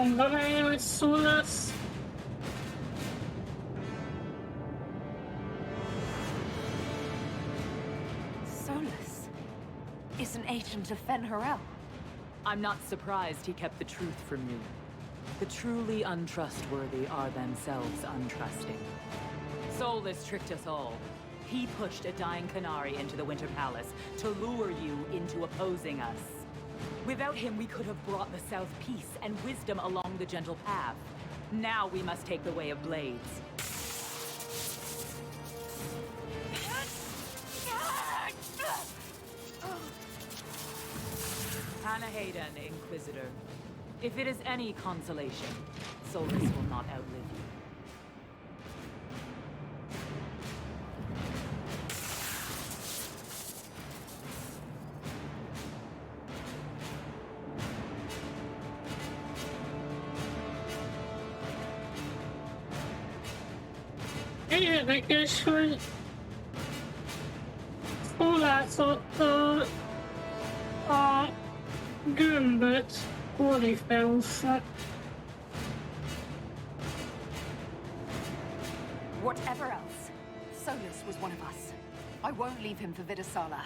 mondanám, hogy szó lesz. Solus is an agent of Fen'Harel. I'm not surprised he kept the truth from you. The truly untrustworthy are themselves untrusting. Solus tricked us all. He pushed a dying Kúnárik into the Winter Palace to lure you into opposing us. Without him, we could have brought the South peace and wisdom along the gentle path. Now we must take the way of blades. Hayden, Inquisitor. If it is any consolation, Solus will not outlive you. Érdekes, hogy hol látszott a gömböt Orifeusnak. Whatever else, Solus was one of us. I won't leave him for Vidasala.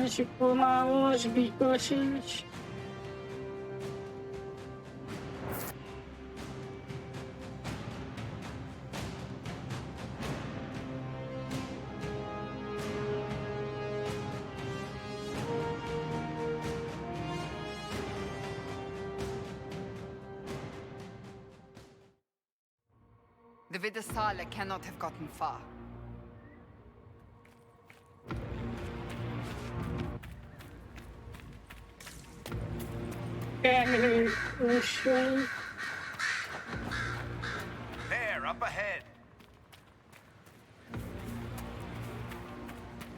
És akkor már most befejezés. The Vidasala cannot have gotten far. There, up ahead.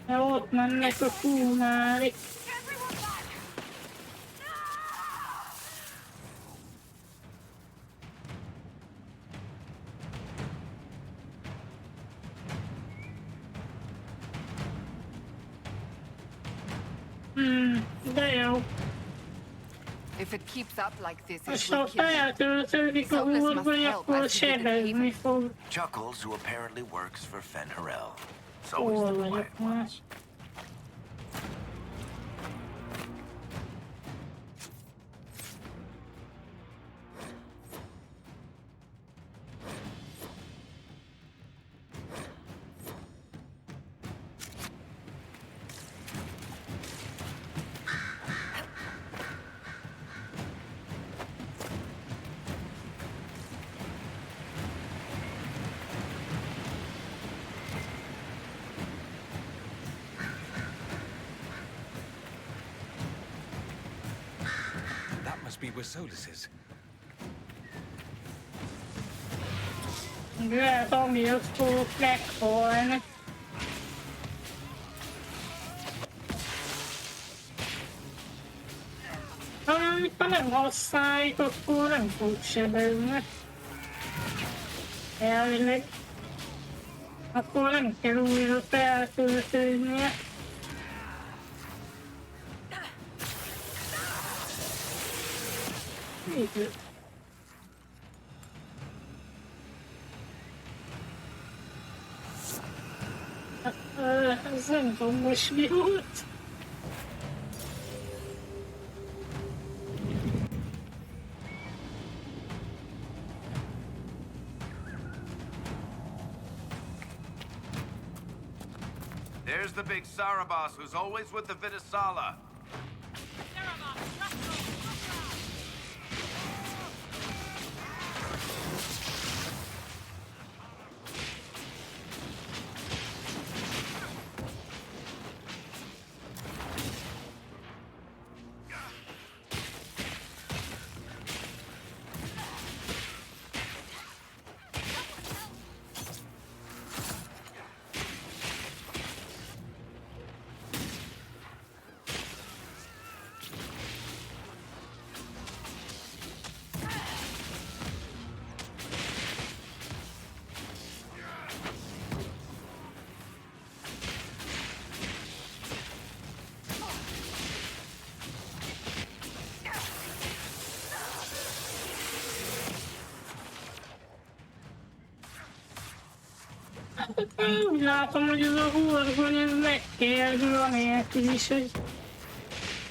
ott mennek a Kúnárik. De jó. If it keeps up like this, it És will ha kill you. feltöltődik a úrban, akkor sebezni fog. Chuckles, who apparently works for Fen'Harel. It's Hol always the vagyok quiet már? ones. That must be where Solus is. Lehet, amiatt fogok meghalni. Ha nem használjuk, akkor nem fog sebezni. Elvileg. Akkor nem kell újra feltöltődnie. Így. Ez nem tudom most mi volt. There's the big Sarabas who's always with the Vidasala. Úgy látom, hogy ez a horgony ez megkérdül anélkül is, hogy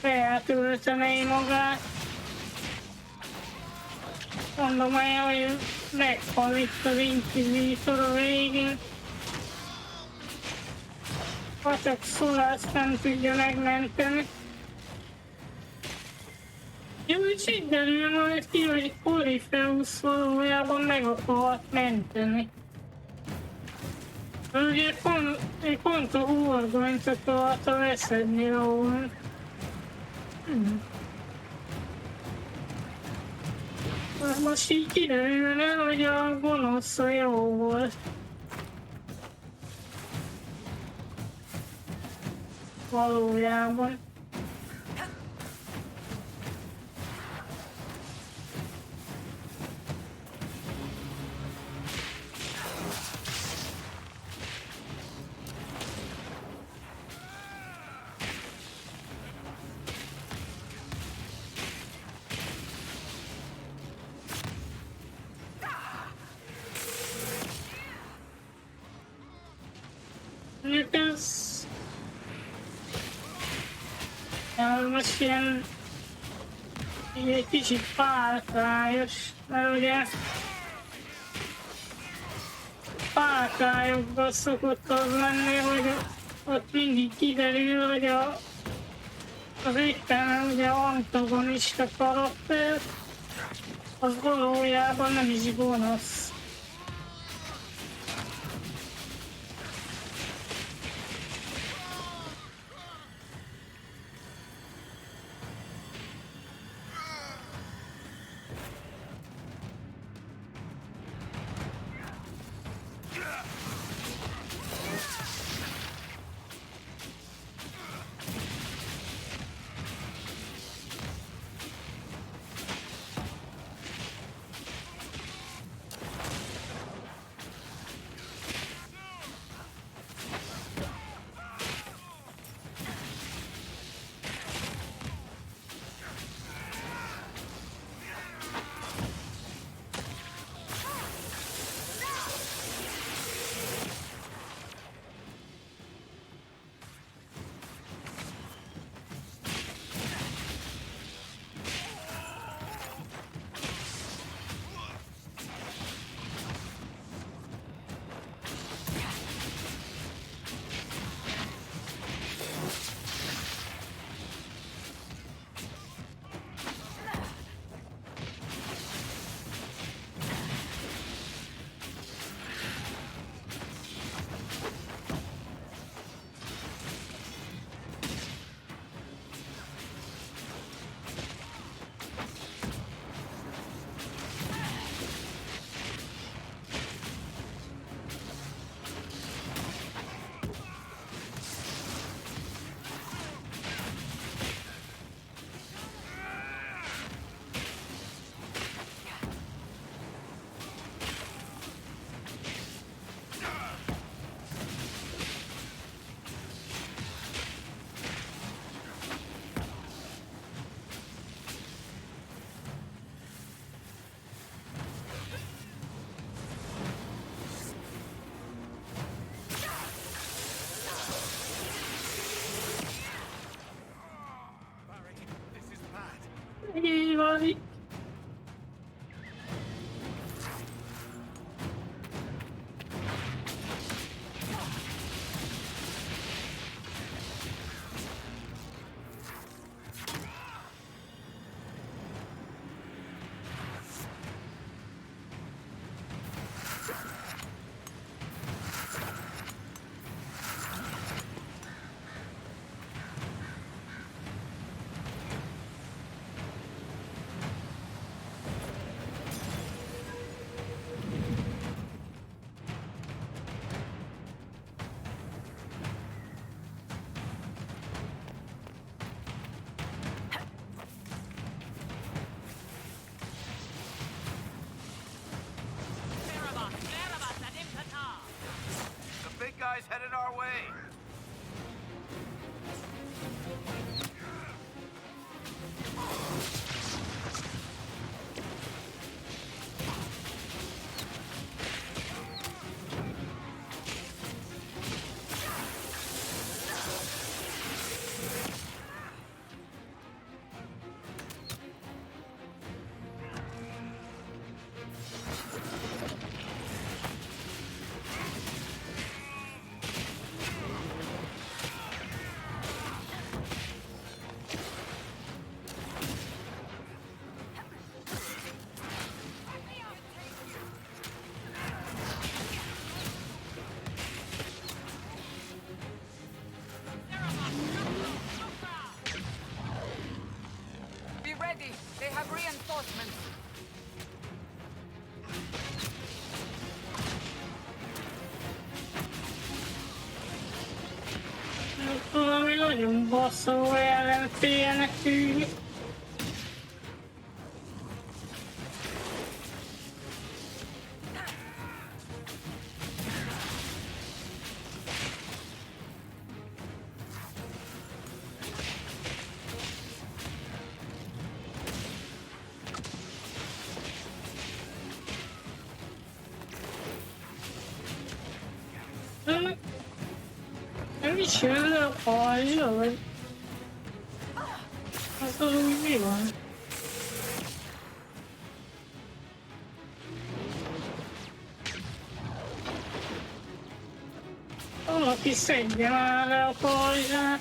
feltöltené magát. Mondom el, hogy meghal itt az Inkvizítor a végén. Ha csak Solaszt nem tudja megmenteni. Jó, és így derül majd ki, hogy Orifeusz valójában meg akart menteni. Ugye pont a horgonyt akarta veszedni ahol. Most így kiderülne, hogy a gonosz a jó volt. Valójában. Ez most ilyen egy kicsit pálkályos, mert ugye pálkályokban szokott az lenni, hogy ott mindig kiderül, hogy az éppen ugye antagonista karakter az valójában nem is gonosz. Így van itt. Guy's headed our way. reinforcements. Valami nagyon bosszú ellenfélnek tűnik. Nem is jön le a pajzsa, vagy... Az az úgy mi van? Valaki szedje már le a pajzsát.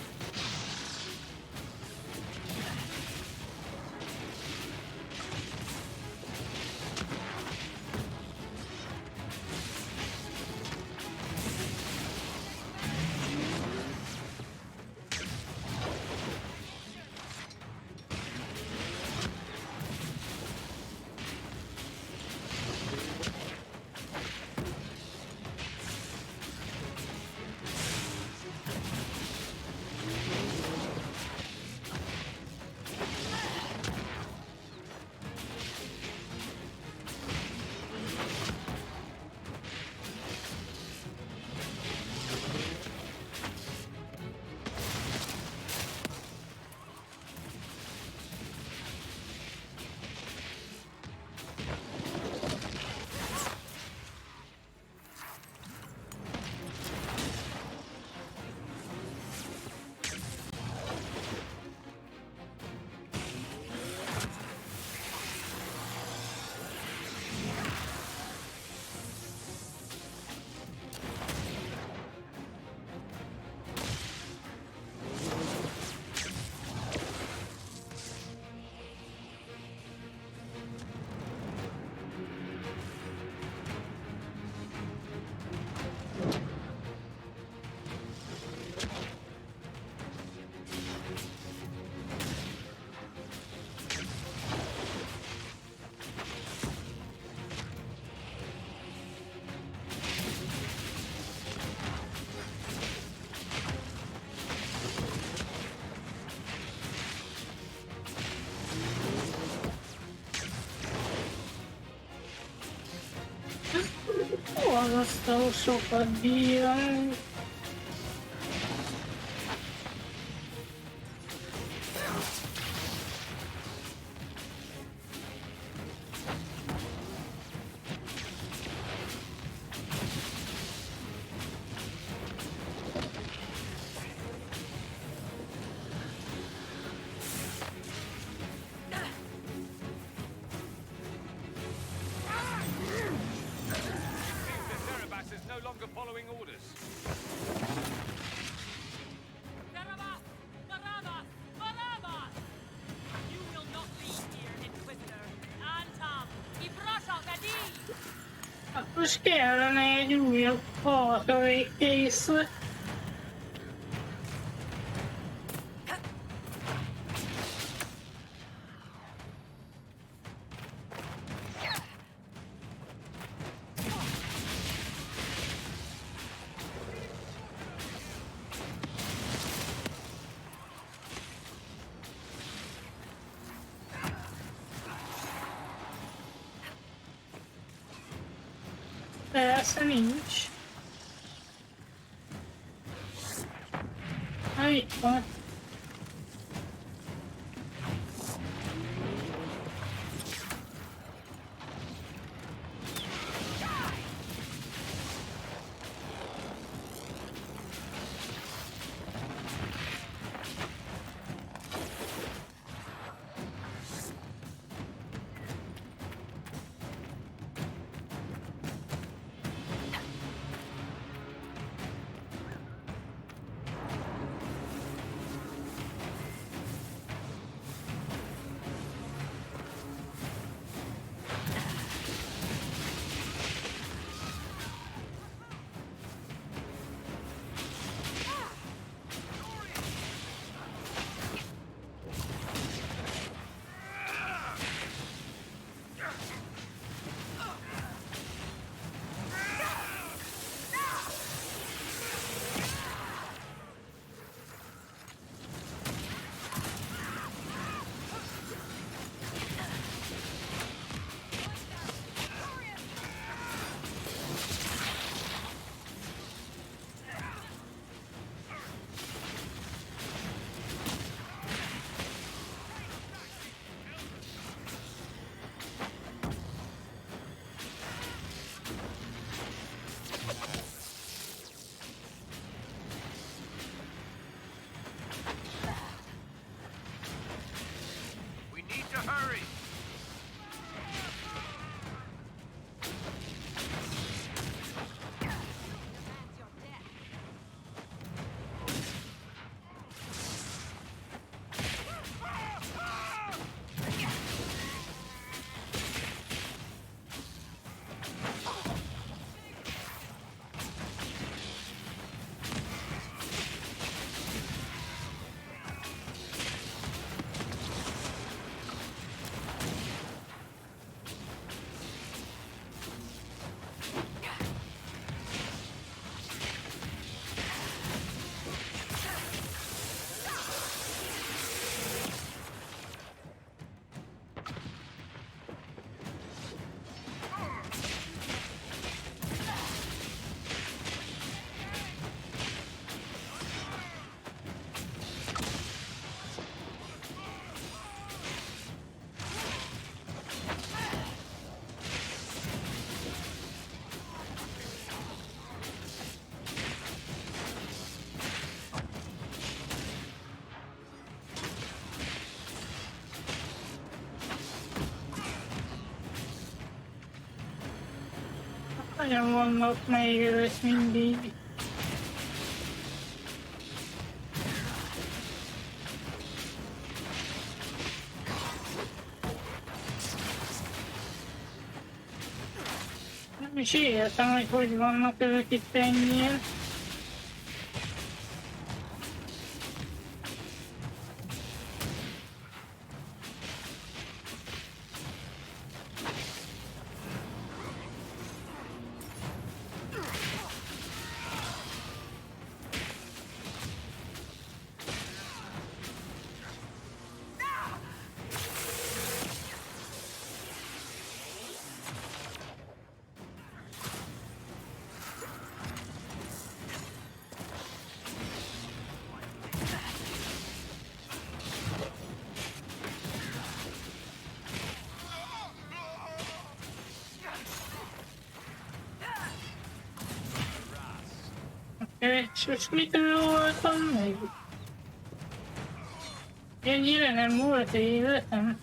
Borzasztó sokat bírom. Following orders. Barabbas! Barabbas! Barabbas! You will not be here, Inquisitor. Antam! Ibrasha Gadi! Hát most kellene egy újabb harmadik készlet. Persze nincs. Na itt van. Nagyon vannak még ezek mindig. Nem is értem, hogy hogy vannak ezek itt ennyien. És most mitől voltam még? Ennyire nem volt életem.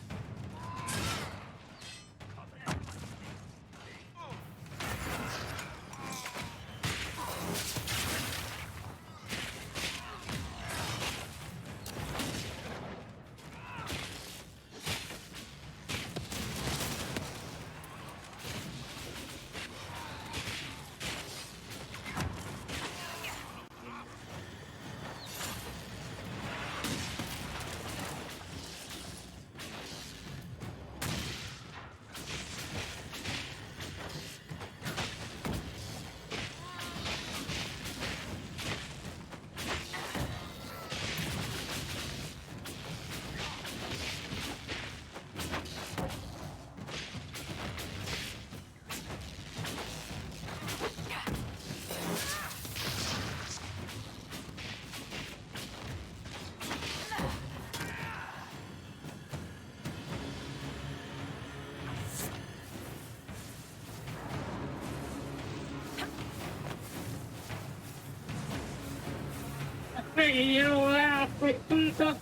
Megint jól elfogytunk a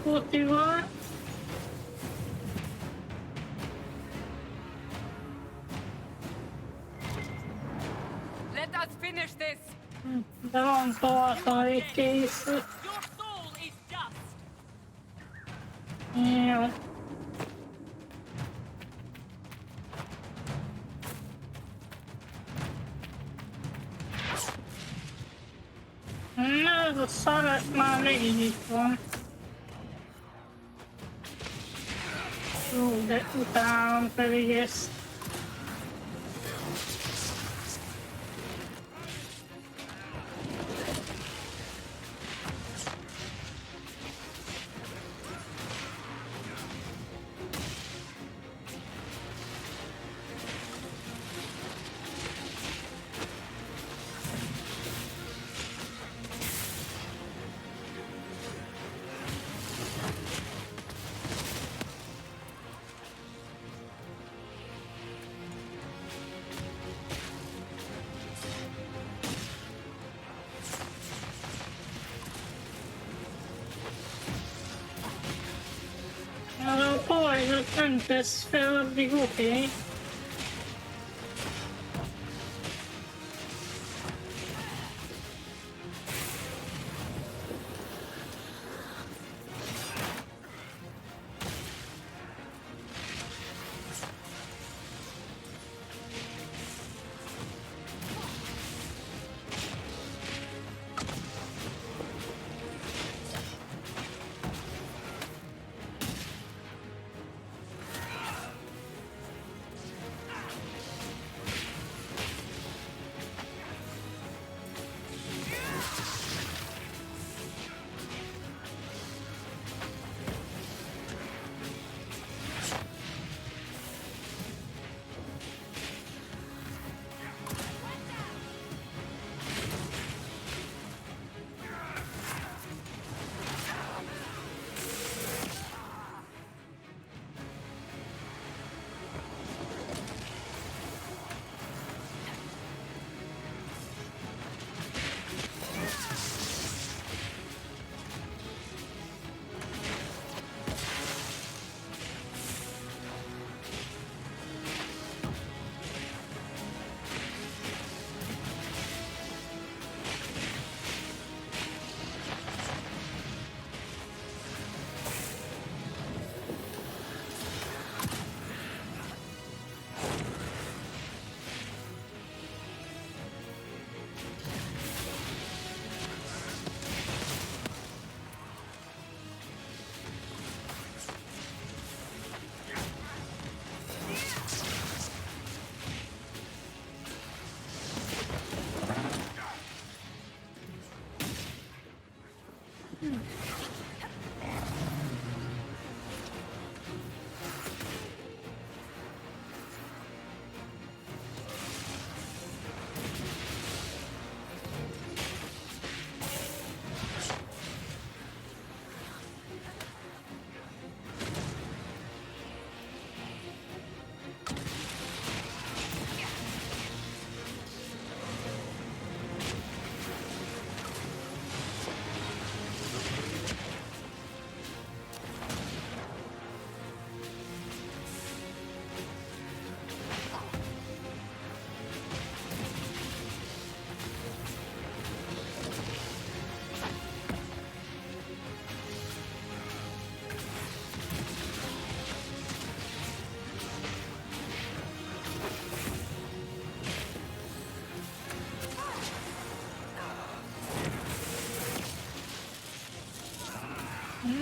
fotival. Let us finish this! De van tartalék kész. Your soul is dust! Jó. Na, ez a szar már megint itt van. Jó, de utálom pedig ezt. A pajzsot nem tesz fel, addig oké.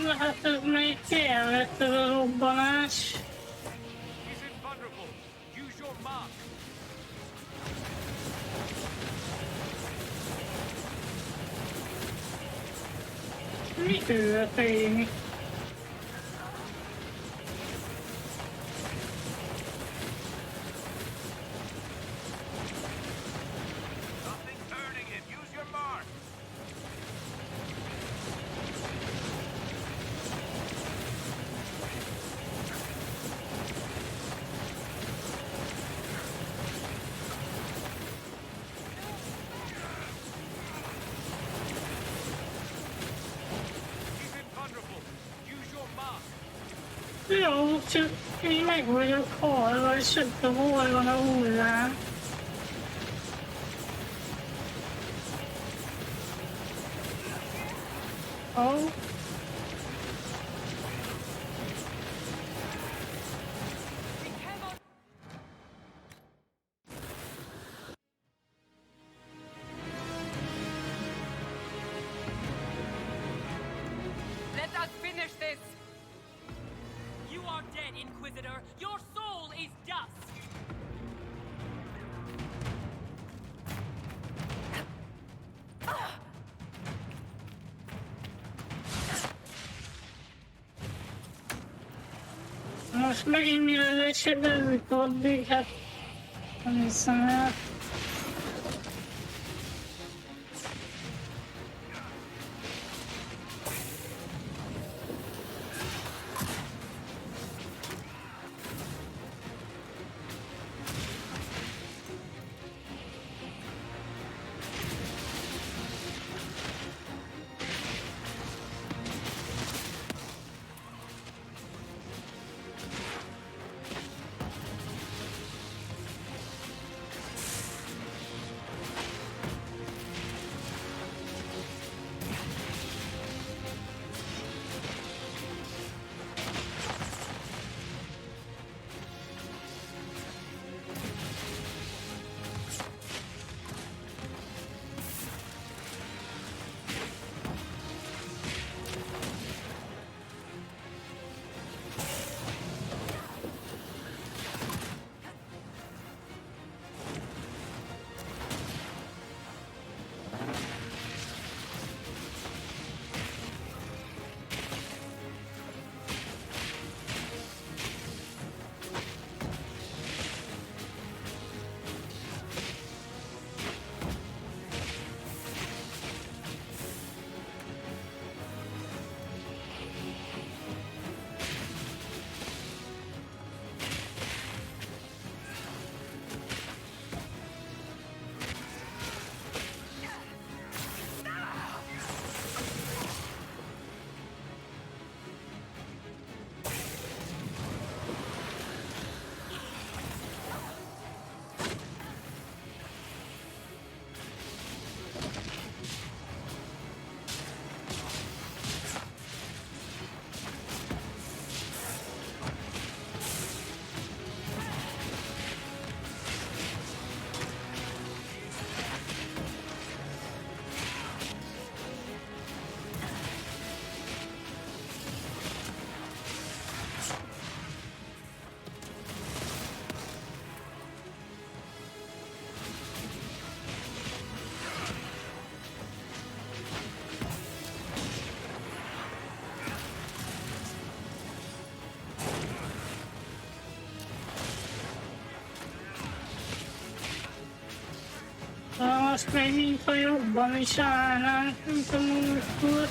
Na hát ez még kellett ez a robbanás. He's invulnerable. Use your mark. Mi történik? Something's hurting him. Use your mark. He's invulnerable. Use your mark. Jó, csak én meg vagyok halva, és nem tudom, hol van a hullám. Ó. Let us finish this! You are dead, Inquisitor! Your soul is dust! Most megint mi az esetben jutott, hát nem hiszem el. most még mintha jobban is állnánk, mint a múltkor.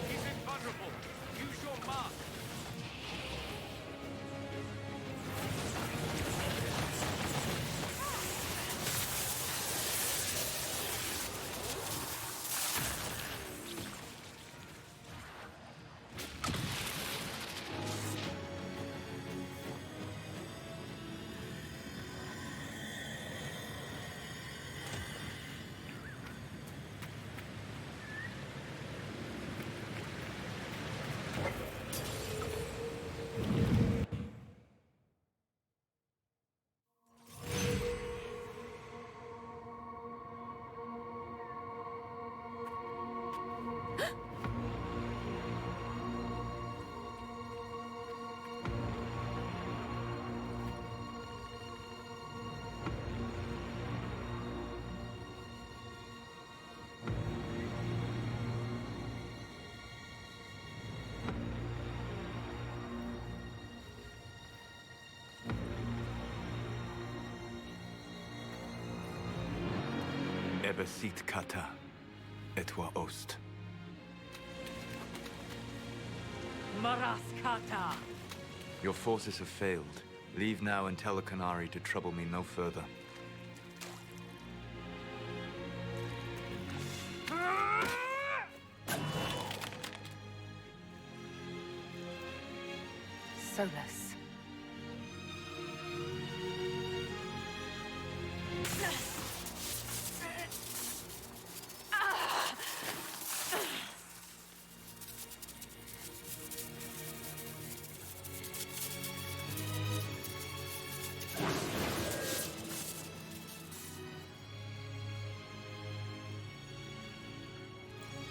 He's invulnerable. Use your mark. Ebesit kata, etwa ost. Maraskata! Your forces have failed. Leave now and tell the Kúnárik to trouble me no further. Solus.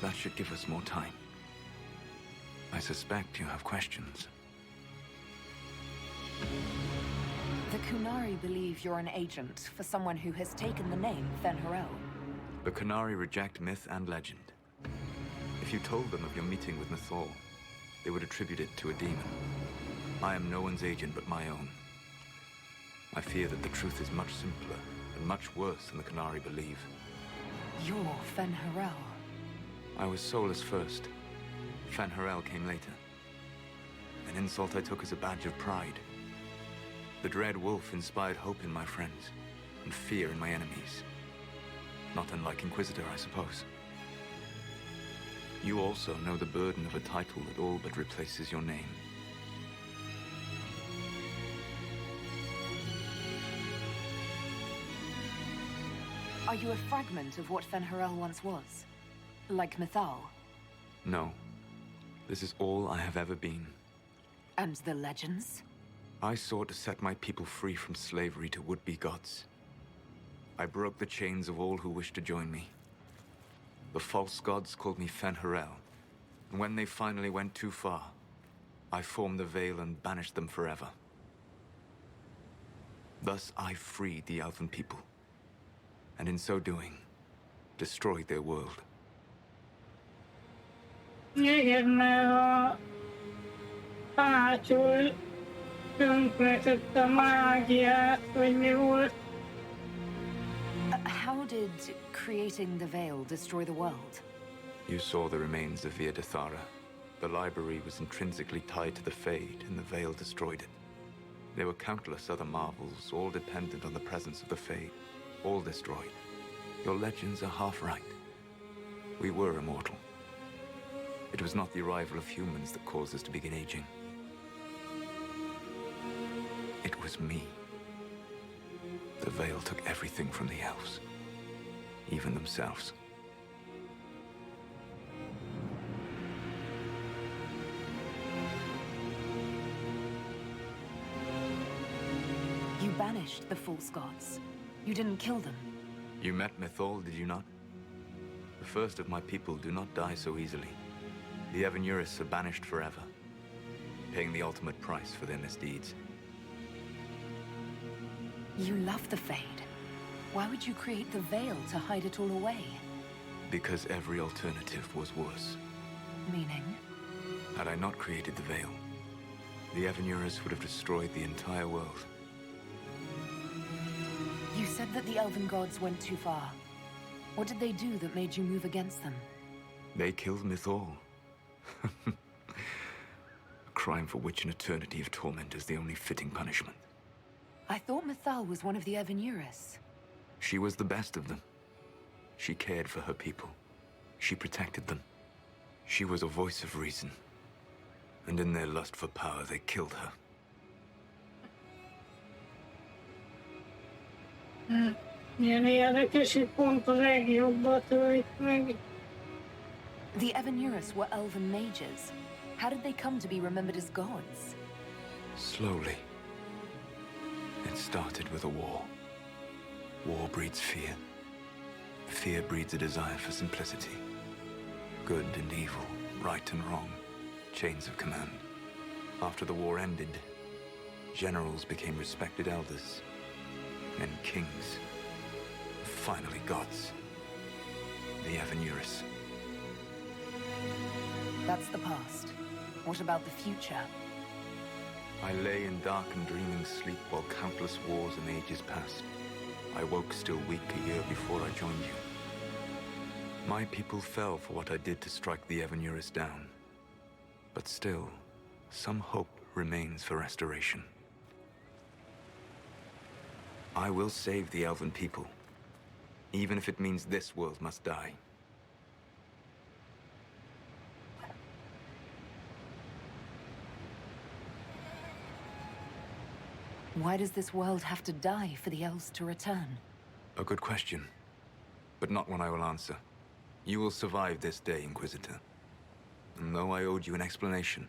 That should give us more time. I suspect you have questions. The Kúnárik believe you're an agent for someone who has taken the name Fen'Harel. The Kúnárik reject myth and legend. If you told them of your meeting with Mythal, they would attribute it to a demon. I am no one's agent but my own. I fear that the truth is much simpler and much worse than the Kúnárik believe. You're Fen'Harel. I was Solus first. Fen'Harel came later. An insult I took as a badge of pride. The Dread Wolf inspired hope in my friends, and fear in my enemies. Not unlike Inquisitor, I suppose. You also know the burden of a title that all but replaces your name. Are you a fragment of what Fen'Harel once was? Like Mythal? No. This is all I have ever been. And the legends? I sought to set my people free from slavery to would-be gods. I broke the chains of all who wished to join me. The false gods called me Fen'Harel, and when they finally went too far, I formed the Veil and banished them forever. Thus I freed the Elven people, and in so doing, destroyed their world. Igen, mert a tanácsul tönkretett a mágiát, hogy mi volt. How did creating the Veil destroy the world? You saw the remains of Via de Thara, The library was intrinsically tied to the Fade, and the Veil destroyed it. There were countless other marvels, all dependent on the presence of the Fade, all destroyed. Your legends are half right. We were immortal. It was not the arrival of humans that caused us to begin aging. It was me. The Veil took everything from the elves, even themselves. You banished the false gods. You didn't kill them. You met Mythal, did you not? The first of my people do not die so easily. The Evanuris are banished forever, paying the ultimate price for their misdeeds. You love the Fade. Why would you create the Veil to hide it all away? Because every alternative was worse. Meaning? Had I not created the Veil, the Evanuris would have destroyed the entire world. You said that the elven gods went too far. What did they do that made you move against them? They killed Mythal. A crime for which an eternity of torment is the only fitting punishment. I thought Mythal was one of the Evanuris. She was the best of them. She cared for her people. She protected them. She was a voice of reason. And in their lust for power, they killed her. Ilyen érdekes, itt pont a legjobbat ölt meg. The Evanuris were elven mages. How did they come to be remembered as gods? Slowly. It started with a war. War breeds fear. Fear breeds a desire for simplicity. Good and evil, right and wrong, chains of command. After the war ended, generals became respected elders, then kings, finally gods. The Evanuris. That's the past. What about the future? I lay in dark and dreaming sleep while countless wars and ages passed. I woke still weak a year before I joined you. My people fell for what I did to strike the Evanuris down. But still, some hope remains for restoration. I will save the elven people, even if it means this world must die. Why does this world have to die for the elves to return? A good question, but not one I will answer. You will survive this day, Inquisitor. And though I owed you an explanation,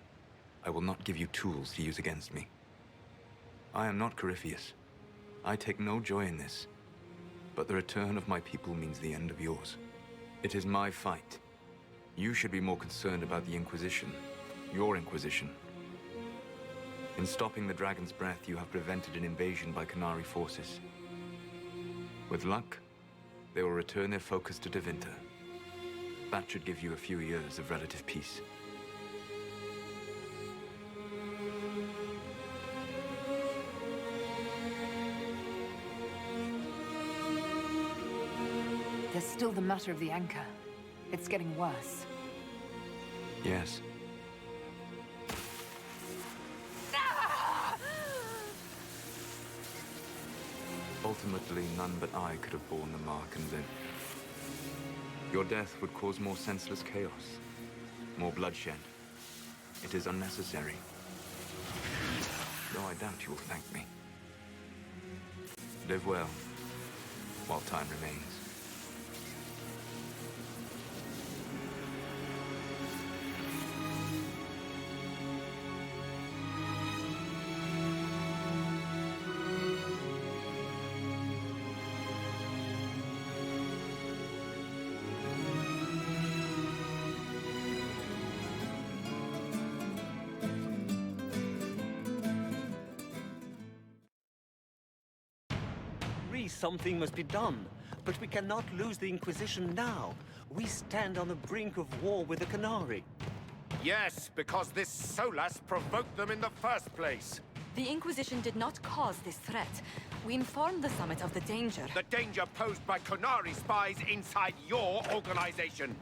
I will not give you tools to use against me. I am not Corypheus. I take no joy in this, but the return of my people means the end of yours. It is my fight. You should be more concerned about the Inquisition, your Inquisition. In stopping the Dragon's Breath, you have prevented an invasion by Kúnárik forces. With luck, they will return their focus to Tevinter. That should give you a few years of relative peace. There's still the matter of the anchor. It's getting worse. Yes. Ultimately, none but I could have borne the mark and lived. Your death would cause more senseless chaos, more bloodshed. It is unnecessary. Though I doubt you will thank me. Live well, while time remains. Something must be done, but we cannot lose the Inquisition now. We stand on the brink of war with the Kúnárik. Yes, because this Solas provoked them in the first place. The Inquisition did not cause this threat. We informed the Summit of the danger. The danger posed by Kúnárik spies inside your organization.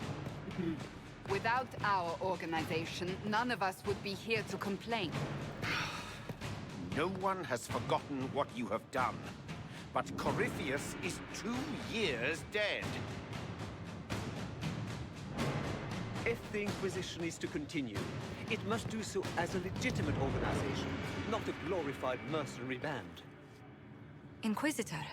Without our organization, none of us would be here to complain. No one has forgotten what you have done. But Corypheus is 2 years dead. If the Inquisition is to continue, it must do so as a legitimate organization, not a glorified mercenary band. Inquisitor.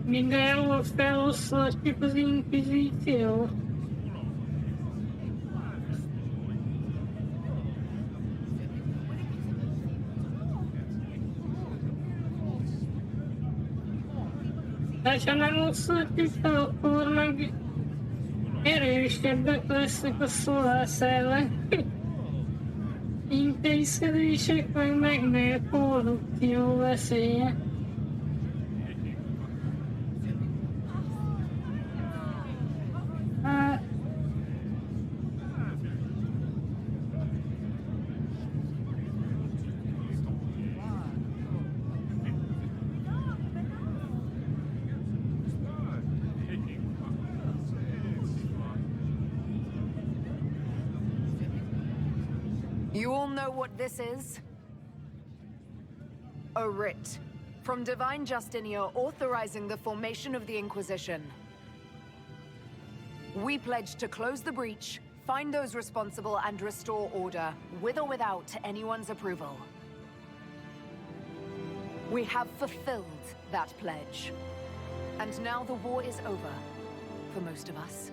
Mindenhol feloszlatjuk az Inkvizíció. De ha nem oszlatjuk fel, akkor meg erősebbek lesznek a szolász ellen. Intézkedések meg megnő a korrupció veszélye. You all know what this is? A writ from Divine Justinia authorizing the formation of the Inquisition. We pledge to close the breach, find those responsible, and restore order, with or without anyone's approval. We have fulfilled that pledge. And now the war is over, for most of us.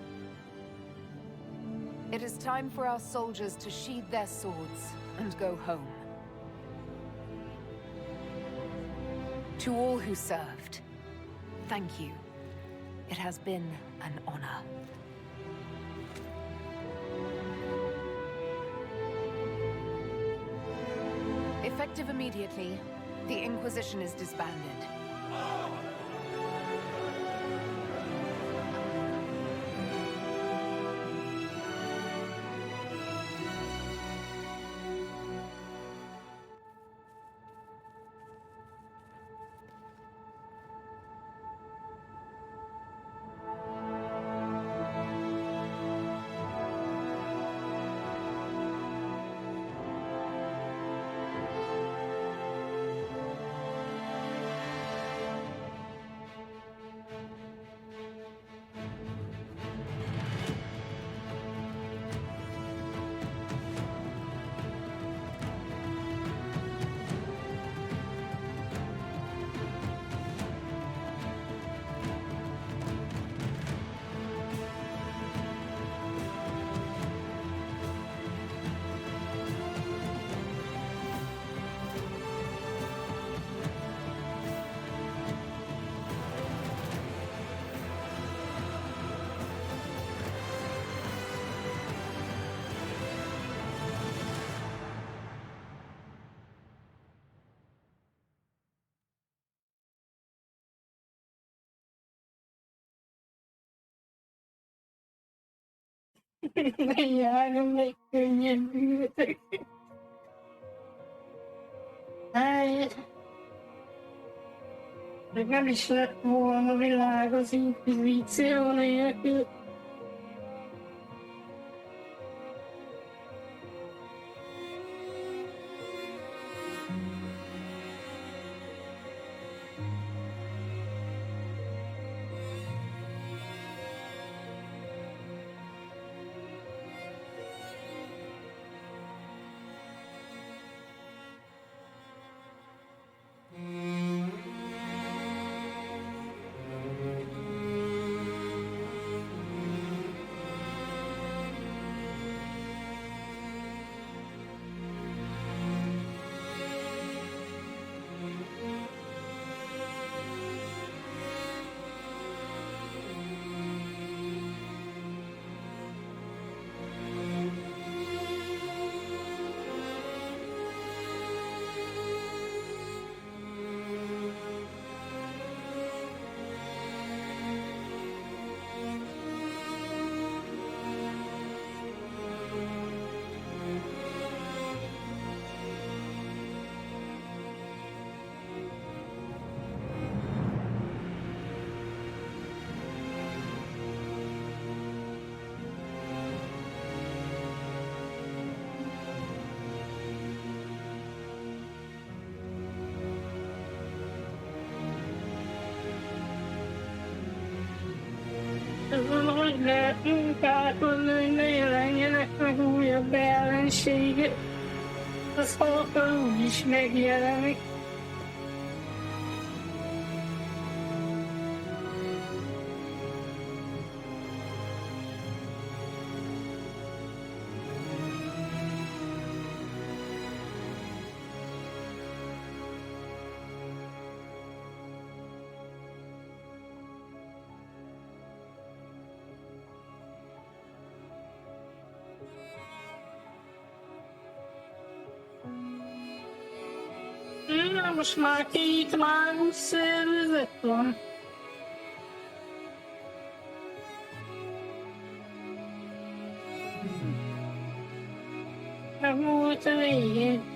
It is time for our soldiers to sheathe their swords and go home. To all who served, thank you. It has been an honor. Effective immediately, the Inquisition is disbanded. Járom meg könnyebbültek. Meg nem is lett volna világ az Inkvizíció nélkül. Ezen hogy lehet munkálkodni, hogy ne jelenjenek meg újabb ellenségek. Az halkan úgyis megjelenik. Na, most már 2 mágus szervezet van. Meg volt a végén.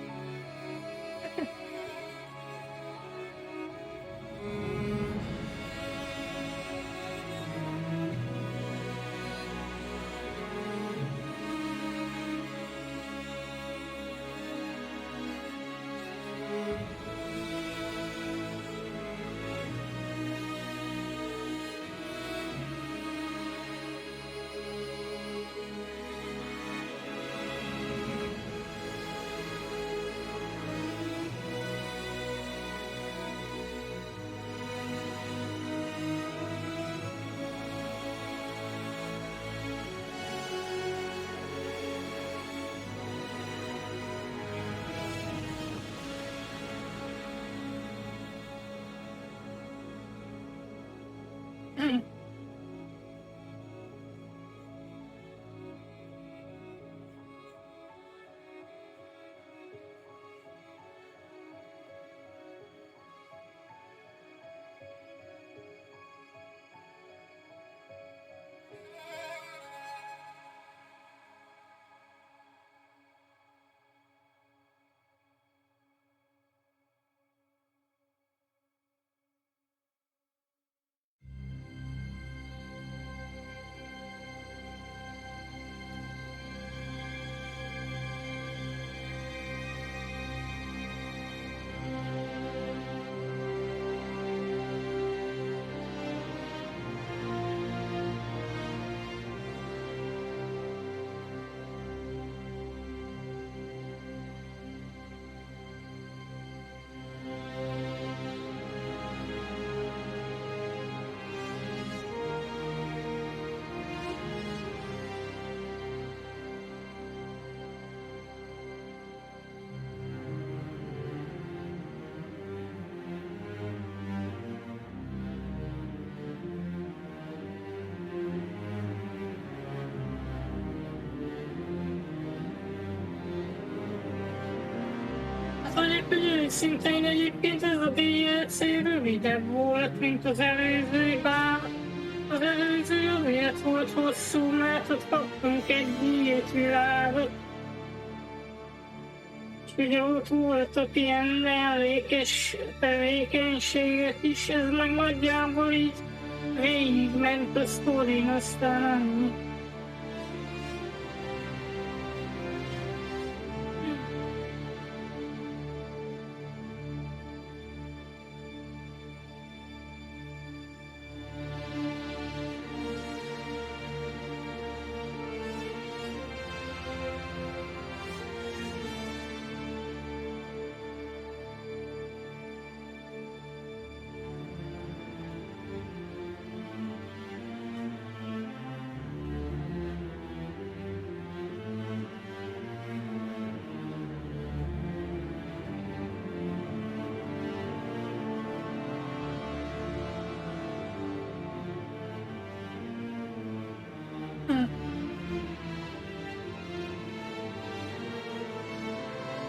Mondjuk, hogy őszintén egyébként ez a DLC rövidebb volt, mint az előző, bár az előző azért volt hosszú, mert ott kaptunk egy nyílt világot. És ugye ott voltak ilyen mellékes tevékenységek is, ez meg nagyjából így végigment a sztorin, aztán annyi.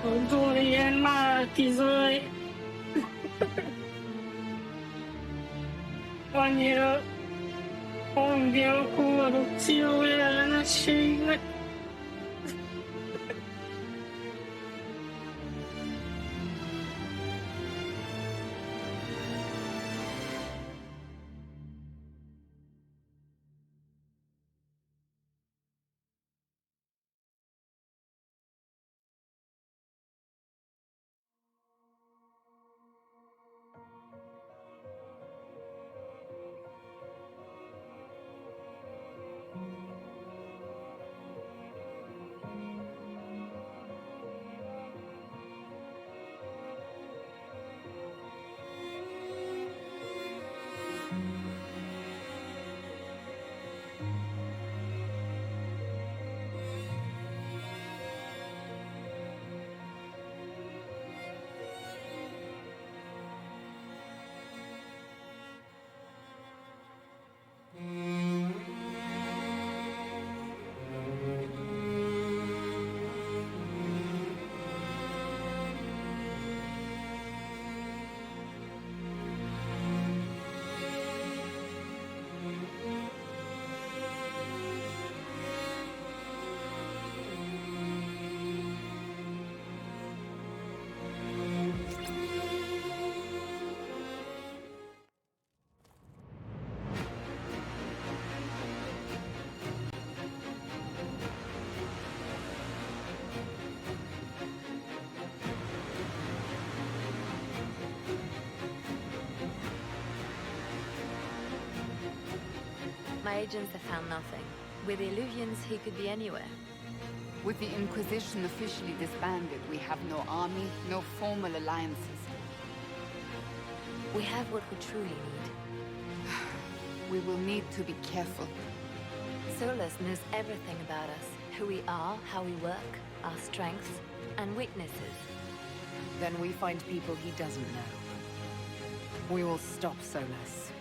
Abból ilyen márkizaj. Annyira hangja a korrupció ellenességnek. My agents have found nothing. With the Illuvians, he could be anywhere. With the Inquisition officially disbanded, we have no army, no formal alliances. We have what we truly need. We will need to be careful. Solus knows everything about us. Who we are, how we work, our strengths and weaknesses. Then we find people he doesn't know. We will stop Solus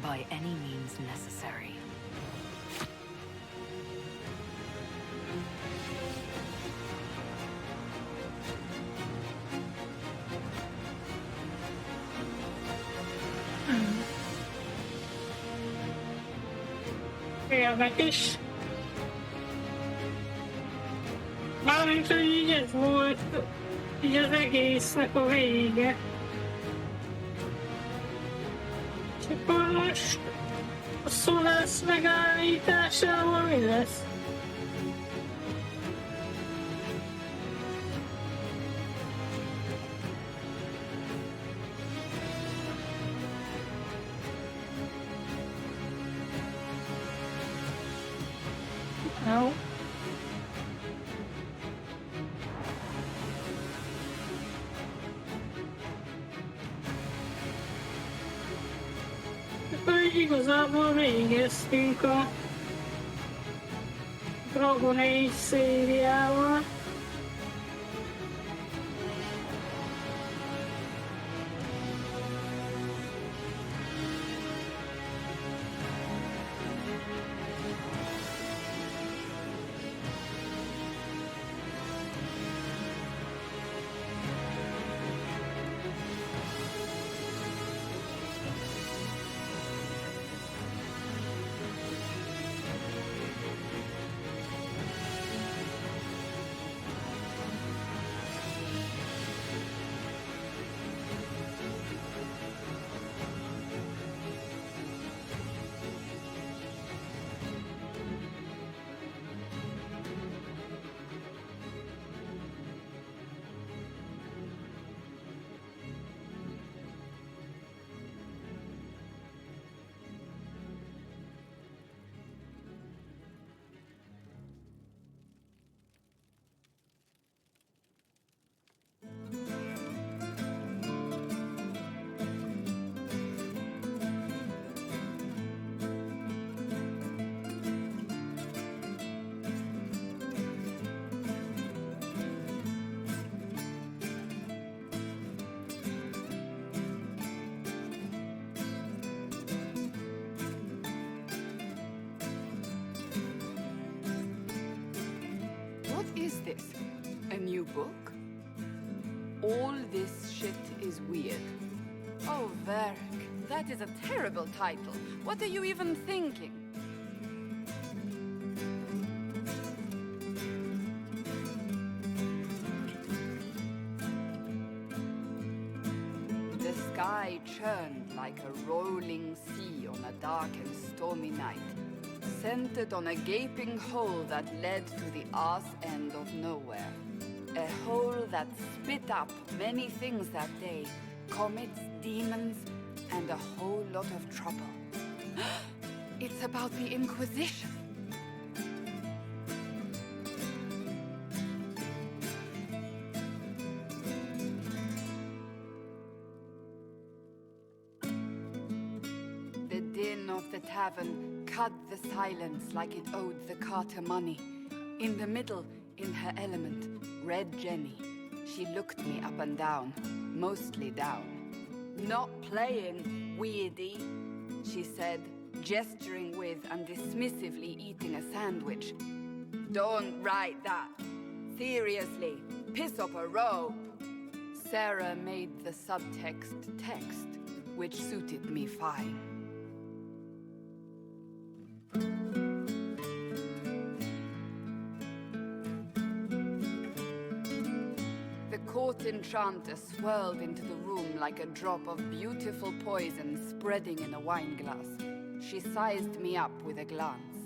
by any means necessary. Érdekes. Mármint, hogy így ez volt, így az egésznek a vége. És akkor most a Solus megállításával mi lesz? Jó. Akkor igazából végeztünk a Dragon Age szériával. What is this? A new book? All this shit is weird. Oh, Varric, that is a terrible title. What are you even thinking? The sky churned like a rolling sea on a dark and stormy night, centered on a gaping hole that led to the arse end of nowhere. A hole that spit up many things that day. Comets, demons, and a whole lot of trouble. It's about the Inquisition. The din of the tavern cut the silence like it owed the carter money. In the middle, in her element, Red Jenny. She looked me up and down, mostly down. Not playing, weirdy, she said, gesturing with and dismissively eating a sandwich. Don't write that. Seriously, piss up a robe. Sarah made the subtext text, which suited me fine. Court enchanter swirled into the room like a drop of beautiful poison spreading in a wineglass. She sized me up with a glance.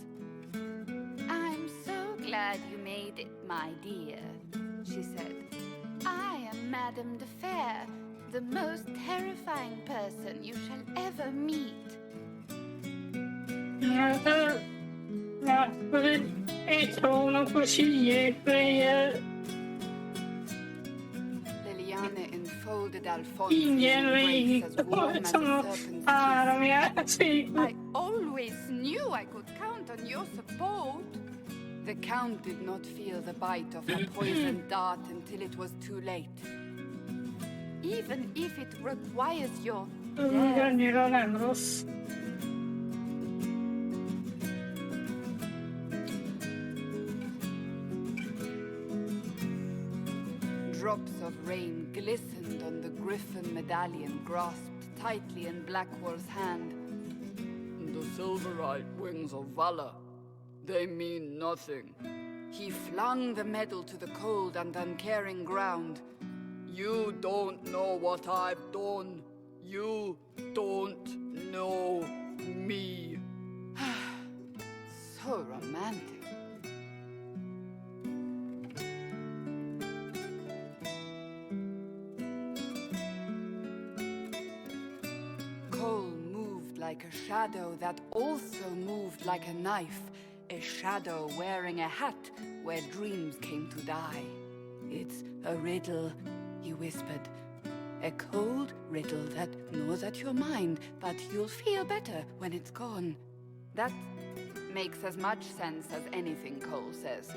I'm so glad you made it, my dear, she said. I am Madame de Fair, the most terrifying person you shall ever meet. akkor egy hónapos ügyékléje Liliane enfolded Alphonse ingyen in végig embrace as warm as a toltam a serpent's 3 játékot. I always knew I could count on your support. The Count did not feel the bite of her poisoned dart until it was too late. Even if it requires your Úgy death. annyira nem rossz. Drops of rain glistened on the griffin medallion grasped tightly in Blackwall's hand. The silver-eyed wings of valor, they mean nothing. He flung the medal to the cold and uncaring ground. You don't know what I've done. You don't know me. So romantic. Cole moved like a shadow that also moved like a knife. A shadow wearing a hat where dreams came to die. It's a riddle, he whispered. A cold riddle that gnaws at your mind, but you'll feel better when it's gone. That makes as much sense as anything Cole says.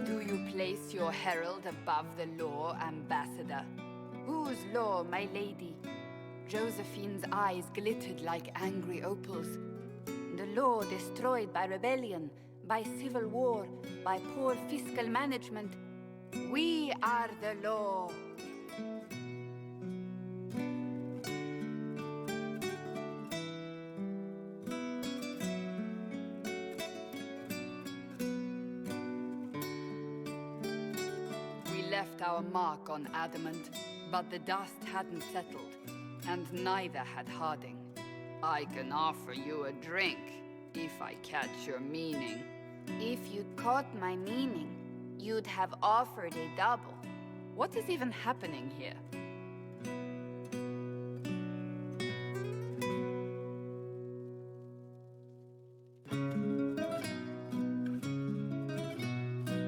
Do you place your herald above the law, ambassador? Whose law, my lady? Josephine's eyes glittered like angry opals. The law destroyed by rebellion, by civil war, by poor fiscal management. We are the law. We left our mark on adamant, but the dust hadn't settled, and neither had Harding. I can offer you a drink, if I catch your meaning. If you'd caught my meaning, you'd have offered a double. What is even happening here?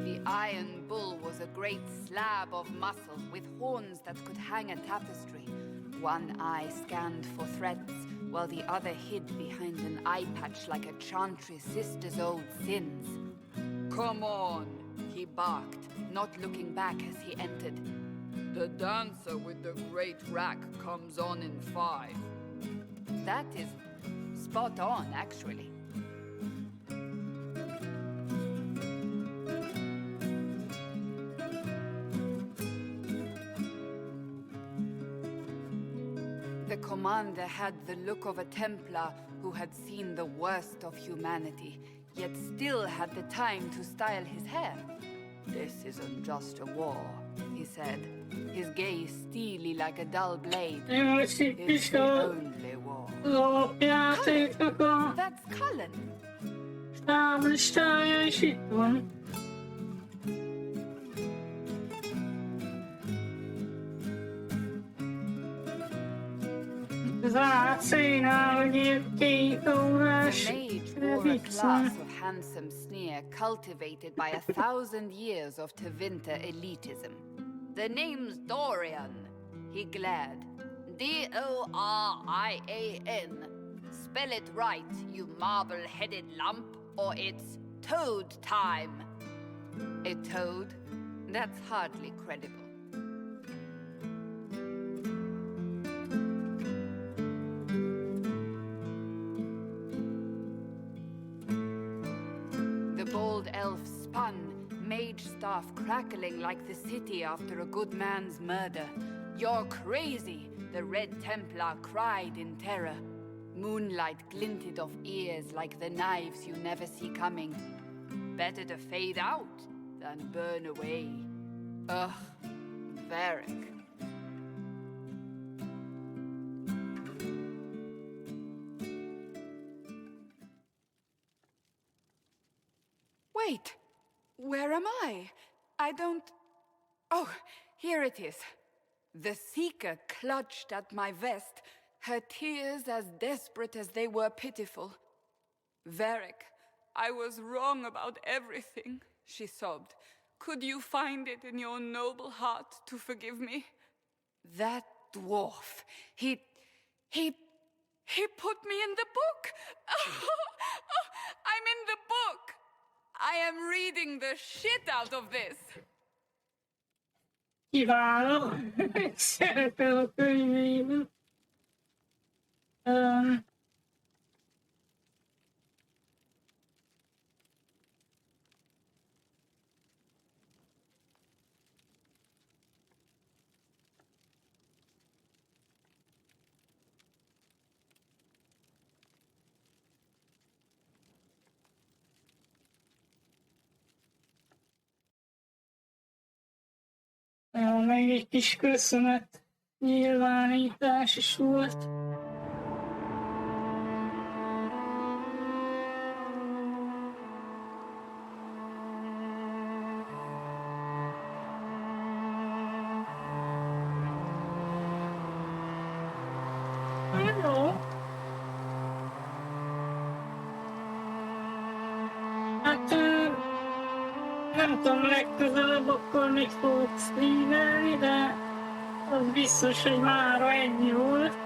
The Iron Bull was a great slab of muscle with horns that could hang a tapestry. One eye scanned for threats, while the other hid behind an eye patch like a chantry sister's old sins. Come on, he barked, not looking back as he entered. The dancer with the great rack comes on in 5. That is spot on, actually. The commander had the look of a Templar who had seen the worst of humanity, yet still had the time to style his hair. This isn't just a war, he said, his gaze steely like a dull blade. It's the only war. Cullen! That's Cullen! The mage wore a class of handsome sneer cultivated by 1,000 years of Tevinter elitism. The name's Dorian, he glared. D-O-R-I-A-N. Spell it right, you marble-headed lump, or it's toad time. A toad? That's hardly credible. The bold elf spun, mage staff crackling like the city after a good man's murder. You're crazy, the Red Templar cried in terror. Moonlight glinted off ears like the knives you never see coming. Better to fade out than burn away. Ugh, Varric. Wait, where am I? I don't... Oh, here it is. The Seeker clutched at my vest, her tears as desperate as they were pitiful. Varric, I was wrong about everything, she sobbed. Could you find it in your noble heart to forgive me? That dwarf, he put me in the book! I'm in the book! I am reading the shit out of this! Kiváló! Szeretem a könyvében. Még egy kis köszönet nyilvánítás is volt. Jó. Hát nem tudom, legközelebb akkor még fogok streamelni, de az biztos, hogy mára ennyi volt.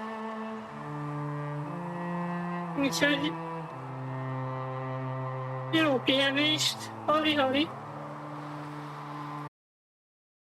Úgyhogy jó pihenést, hali-hali!